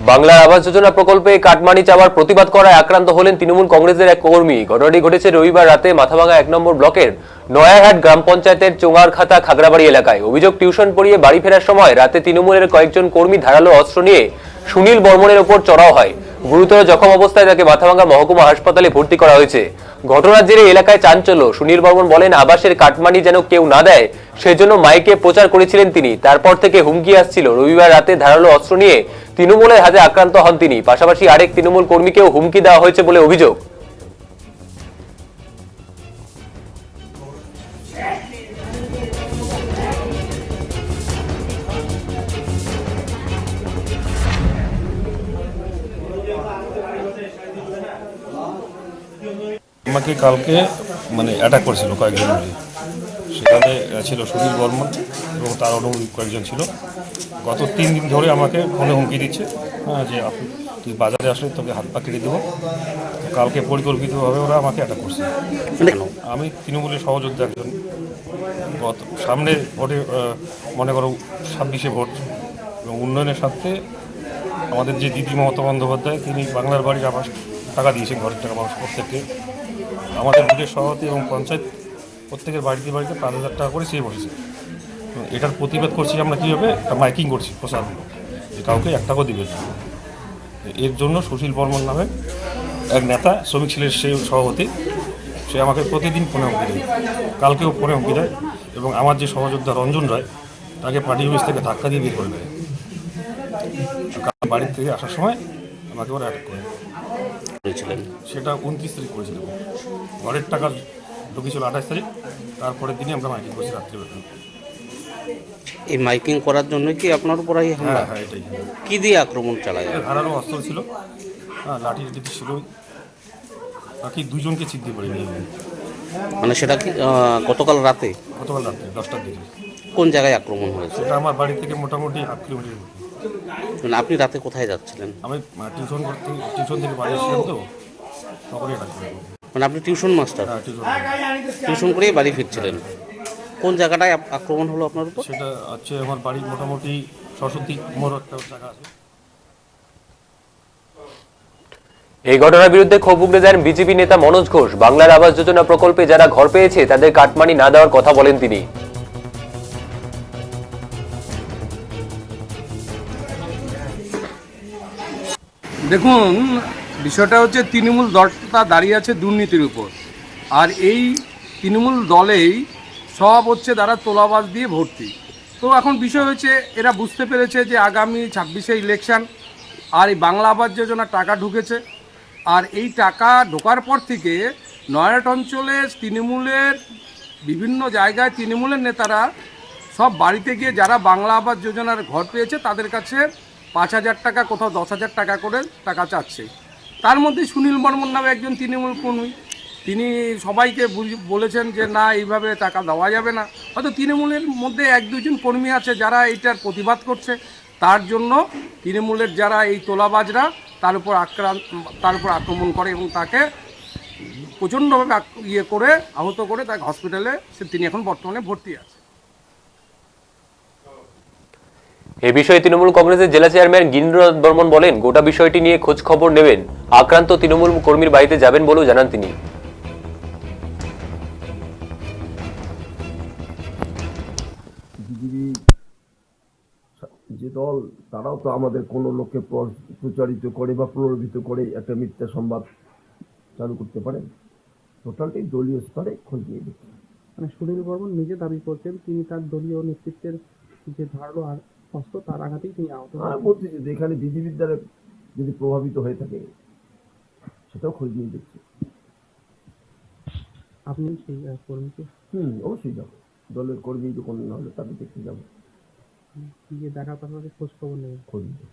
বাংলার আবাস যোজনা প্রকল্পে কাটমানি চাওয়ার প্রতিবাদ করায় আক্রান্ত হলেন তৃণমূল কংগ্রেসের এক কর্মী। ঘটনাটি ঘটেছে রবিবার রাতে মাথাভাঙা 1 নম্বর ব্লকের নয়াহাট গ্রাম পঞ্চায়েতের চোঙারখাতা খাগড়াবাড়ি এলাকায়। অভিযোগ, টিউশন পড়িয়ে বাড়ি ফেরার সময় রাতে তৃণমূলের কয়েকজন কর্মী ধারালো অস্ত্র নিয়ে সুনীল বর্মনের ওপর চড়াও হয়। গুরুতর জখম অবস্থায় তাকে মাথাভাঙা মহকুমা হাসপাতালে ভর্তি করা হয়েছে। ঘটনার জেরে এলাকায় চাঞ্চল্য। সুনীল বর্মন বলেন, আবাসের কাটমানি যেন কেউ না দেয় সেজন্য মাইকে প্রচার করেছিলেন তিনি। তারপর থেকে হুমকি আসছিল। রবিবার রাতে ধারালো অস্ত্র নিয়ে তৃণমূলের হাতে আক্রান্ত হন তিনি। পাশাপাশি আরেক তৃণমূল কর্মীকেও হুমকি দেওয়া হয়েছে বলে অভিযোগ। আমাকে কালকে অ্যাটাক করেছিল কয়েকজন মিলে। সেখানে ছিল সুনীল বর্মন এবং তার অনুযায়ী কয়েকজন ছিল। গত 3 দিন ধরে আমাকে ফোনে হুমকি দিচ্ছে, যে তুই বাজারে আসলে তোকে হাত পা কেটে দেবো। কালকে পরিকল্পিতভাবে ওরা আমাকে অ্যাটাক করছে। আমি তৃণমূলের সহযোদ্ধা একজন। সামনে ভোটে মনে করো 26শে ভোট এবং উন্নয়নের সাথে আমাদের যে দিদি মমতা বন্দ্যোপাধ্যায়, তিনি বাংলার বাড়ির আবাস টাকা দিয়েছেন, ঘরের টাকা মানুষ প্রত্যেককে। আমাদের বুথের সভাপতি এবং পঞ্চায়েত প্রত্যেকের বাড়িতে 5,000 টাকা করে চেয়ে বসেছে। এটার প্রতিবাদ করছি আমরা কীভাবে, একটা মাইকিং করছি প্রচারমূলক, যে কাউকে 1 টাকাও দিবে না। এর জন্য সুশীল বর্মন নামে এক নেতা, শ্রমিক ছেলের সে সভাপতি, সে আমাকে প্রতিদিন ফোনে হুমকি দেয়। কালকেও ফোনে হুমকি দেয় এবং আমার যে সহযোদ্ধা রঞ্জন রায়, তাকে পার্টি অফিস থেকে ধাক্কা দিয়ে বের করে দেয়। বাড়ির থেকে আসার সময় আমাকে ওরা অ্যাটাক করে। সেটা 29 তারিখ করেছিলাম। ঘরের টাকা ঢুকেছিল 28 তারিখ। তারপরের দিনই আমরা মাইকিং করছি রাত্রিবেলা। এই মাইকিং করার জন্য কি আপনার উপর হামলা? হ্যাঁ, এটাই। কি দিয়ে আক্রমণ চালায়? ধারালো অস্ত্র ছিল, লাঠি ছিল। বাকি 2 জনকে চিনতে পারিনি। সেটা কি গতকাল রাতে? গতকাল রাতে 10টার দিকে। কোন জায়গায় আক্রমণ হয়েছে? সেটা আমার বাড়ি থেকে মোটামুটি 1/2 কিলোমিটার। আপনি রাতে কোথায় যাচ্ছিলেন? আমি টিউশন থেকে বাড়ি এসেছিলাম, তো তখনই এটা করে। আপনি টিউশন মাস্টার? হ্যাঁ, টিউশন করেই বাড়ি ফিরছিলেন। কোন জায়গাটায় আক্রমণ হলো আপনার উপর? সেটা হচ্ছে আমার বাড়ির মোটামুটি সরস্বতী মোড় একটা জায়গা আছে। এই ঘটনার বিরুদ্ধে ক্ষোভ উগড়ে দেন বিজেপি নেতা মনোজ ঘোষ। বাংলার আবাস যোজনা প্রকল্পে যারা ঘর পেয়েছে তাদের কাটমানি না দেওয়ার কথা বলেন তিনি। দেখুন, বিষয়টা হচ্ছে তৃণমূল দলটা দাঁড়িয়ে আছে দুর্নীতির উপর। আর এই তৃণমূল দলেই সব হচ্ছে তারা তোলাবাজ দিয়ে ভর্তি। তো এখন বিষয় হচ্ছে, এরা বুঝতে পেরেছে যে আগামী 26শে ইলেকশন, আর এই বাংলা আবাস যোজনা টাকা ঢুকেছে। আর এই টাকা ঢোকার পর থেকে নয়াহাট অঞ্চলে তৃণমূলের বিভিন্ন জায়গায় তৃণমূলের নেতারা সব বাড়িতে গিয়ে যারা বাংলা আবাস যোজনার ঘর পেয়েছে তাদের কাছে 5,000 টাকা, কোথাও 10,000 টাকা করে টাকা চাচ্ছে। তার মধ্যে সুনীল বর্মন নামে একজন তৃণমূল কর্মী, তিনি সবাইকে বলেছেন যে না, এইভাবে টাকা দেওয়া যাবে না। হয়তো তৃণমূলের মধ্যে 1-2 জন কর্মী আছে যারা এইটার প্রতিবাদ করছে। তার জন্য তৃণমূলের যারা এই তোলাবাজরা তার উপর আক্রমণ করে এবং তাকে প্রচণ্ডভাবে করে আহত করে তাকে হসপিটালে তিনি এখন বর্তমানে ভর্তি আছে। এ বিষয়ে তৃণমূল কংগ্রেসের জেলা চেয়ারম্যান গিরিন্দ্রনাথ বর্মন বলেন, গোটা বিষয়টি নিয়ে খোঁজ খবর নেবেন, আক্রান্ত তৃণমূল কর্মীর বাড়িতে যাবেন বলেও জানান তিনি। বিজেপি যে দল, তারাও তো আমাদের কোনো লোককে প্রচারিত করে বা প্রলোভিত করে একটা মিথ্যা সংবাদ চালু করতে পারে। টোটালটাই দলীয় স্তরে খোঁজ নিয়ে দেখছে। মানে সুনীল বর্মন নিজে দাবি করছেন তিনি তার দলীয় নেতৃত্বের যে ধারালো অস্ত্র তার আঘাতেই তিনি আহত হন। বলছি যে এখানে বিজেপির দ্বারা যদি প্রভাবিত হয়ে থাকে সেটাও খোঁজ নিয়ে দেখছে। আপনি সেই কর্মীকে অবশ্যই যাবো, দলের কর্মী যখন না হলে তাকে দেখতে যাবো, গিয়ে দেখার পাশাপাশি খোঁজ খবর নেবেন। খোঁজ নিতে।